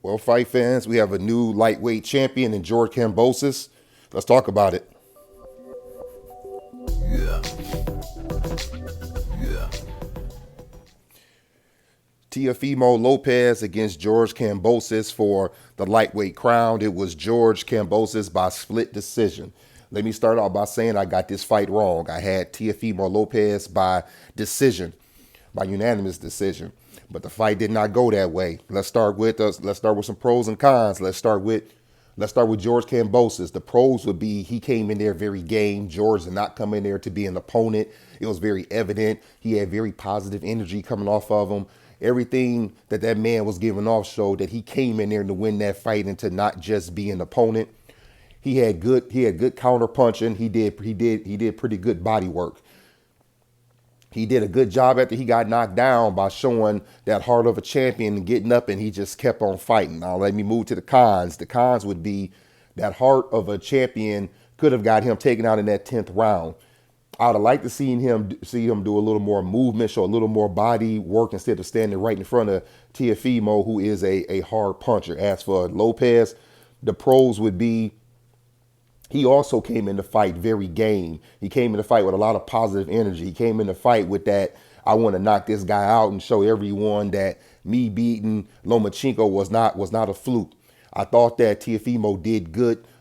Well, fight fans, we have a new lightweight champion in George Kambosos. Let's talk about it. Teofimo Lopez against George Kambosos for the lightweight crown. It was George Kambosos by split decision. Let me start off by saying I got this fight wrong. I had Teofimo Lopez by decision, by unanimous decision. But the fight did not go that way. Let's start with some pros and cons. Let's start with George Kambosos. The pros would be he came in there very game. George did not come in there to be an opponent. It was very evident. He had very positive energy coming off of him. Everything that man was giving off showed that he came in there to win that fight and to not just be an opponent. He had good counter punching. He did pretty good body work. He did a good job after he got knocked down by showing that heart of a champion and getting up, and he just kept on fighting. Now let me move to the cons. The cons would be that heart of a champion could have got him taken out in that 10th round. I would have liked to see him do a little more movement, show a little more body work instead of standing right in front of Teofimo, who is a hard puncher. As for Lopez, the pros would be he also came in the fight very game. He came in the fight with a lot of positive energy. He came in the fight with that, I want to knock this guy out and show everyone that me beating Lomachenko was not a fluke. I thought that Teofimo did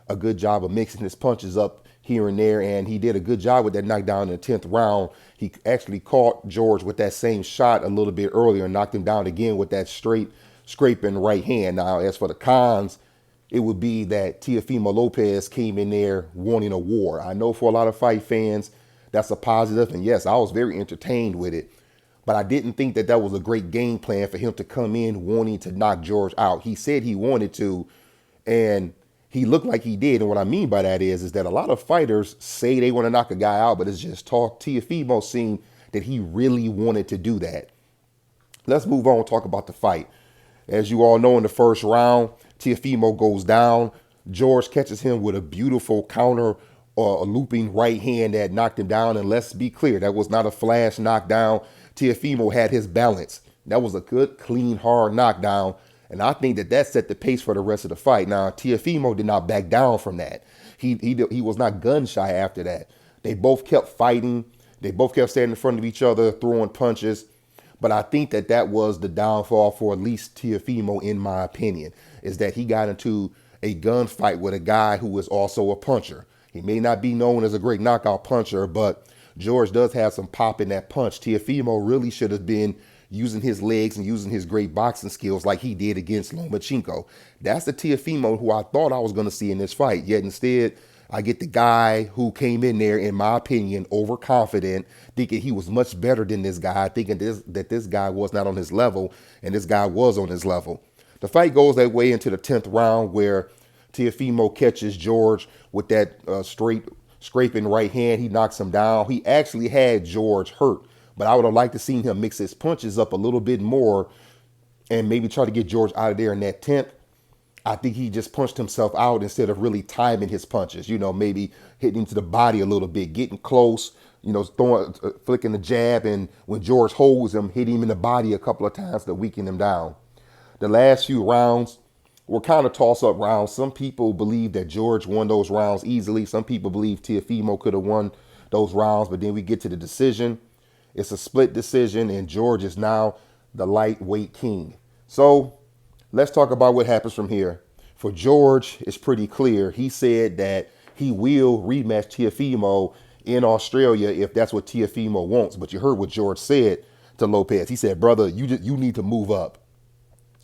a good job of mixing his punches up here and there, and he did a good job with that knockdown in the 10th round. He actually caught George with that same shot a little bit earlier and knocked him down again with that straight scraping right hand. Now, as for the cons, it would be that Teofimo Lopez came in there wanting a war. I know for a lot of fight fans, that's a positive, and yes, I was very entertained with it. But I didn't think that was a great game plan for him to come in wanting to knock George out. He said he wanted to, and he looked like he did. And what I mean by that is that a lot of fighters say they want to knock a guy out, but it's just talk. Teofimo seemed that he really wanted to do that. Let's move on and talk about the fight. As you all know, in the first round, Teofimo goes down. George catches him with a beautiful counter or a looping right hand that knocked him down. And let's be clear, that was not a flash knockdown. Teofimo had his balance. That was a good, clean, hard knockdown. And I think that set the pace for the rest of the fight. Now, Teofimo did not back down from that. He was not gun shy after that. They both kept fighting. They both kept standing in front of each other, throwing punches. But I think that was the downfall for at least Teofimo, in my opinion, is that he got into a gunfight with a guy who is also a puncher. He may not be known as a great knockout puncher, but George does have some pop in that punch. Teofimo really should have been using his legs and using his great boxing skills like he did against Lomachenko. That's the Teofimo who I thought I was going to see in this fight. Yet instead, I get the guy who came in there, in my opinion, overconfident, thinking he was much better than this guy, thinking that this guy was not on his level, and this guy was on his level. The fight goes that way into the 10th round, where Teofimo catches George with that straight scraping right hand. He knocks him down. He actually had George hurt, but I would have liked to seen him mix his punches up a little bit more and maybe try to get George out of there in that 10th. I think he just punched himself out instead of really timing his punches, maybe hitting him to the body a little bit, getting close, flicking the jab. And when George holds him, hit him in the body a couple of times to weaken him down. The last few rounds were kind of toss-up rounds. Some people believe that George won those rounds easily. Some people believe Teofimo could have won those rounds. But then we get to the decision. It's a split decision, and George is now the lightweight king. So let's talk about what happens from here. For George, it's pretty clear. He said that he will rematch Teofimo in Australia if that's what Teofimo wants. But you heard what George said to Lopez. He said, brother, you need to move up.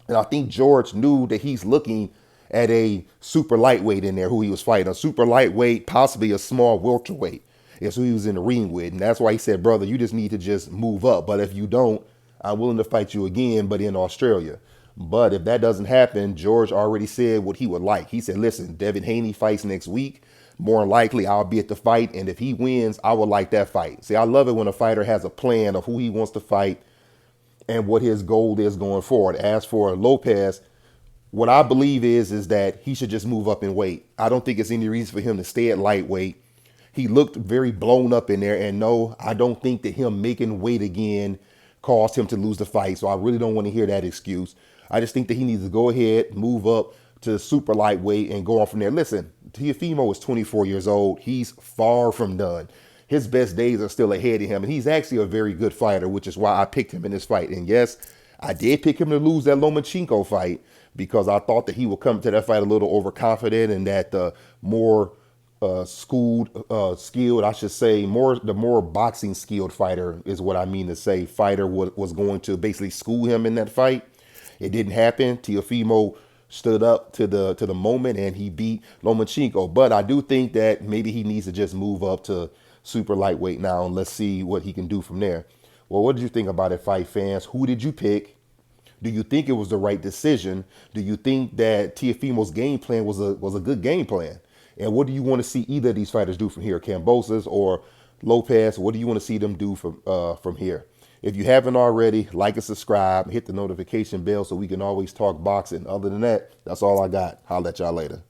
And I think George knew that he's looking at a super lightweight in there who he was fighting. A super lightweight, possibly a small welterweight is who he was in the ring with. And that's why he said, brother, you just need to just move up. But if you don't, I'm willing to fight you again, but in Australia. But if that doesn't happen, George already said what he would like. He said, listen, Devin Haney fights next week. More than likely, I'll be at the fight. And if he wins, I would like that fight. See, I love it when a fighter has a plan of who he wants to fight and what his goal is going forward. As for Lopez, what I believe is that he should just move up in weight. I don't think it's any reason for him to stay at lightweight. He looked very blown up in there. And no, I don't think that him making weight again caused him to lose the fight. So I really don't want to hear that excuse. I just think that he needs to go ahead, move up to super lightweight, and go on from there. Listen, Teofimo is 24 years old. He's far from done. His best days are still ahead of him, and he's actually a very good fighter, which is why I picked him in this fight. And yes, I did pick him to lose that Lomachenko fight because I thought that he would come to that fight a little overconfident and that the more skilled, I should say, the more boxing skilled fighter is what I mean to say. Fighter was going to basically school him in that fight. It didn't happen. Teofimo stood up to the moment and he beat Lomachenko. But I do think that maybe he needs to just move up to super lightweight now and let's see what he can do from there. Well, what did you think about it, fight fans? Who did you pick? Do you think it was the right decision? Do you think that Teofimo's game plan was a good game plan? And what do you want to see either of these fighters do from here, Kambosos or Lopez? What do you want to see them do from here? If you haven't already, like and subscribe, hit the notification bell so we can always talk boxing. Other than that, that's all I got. Holla at y'all later.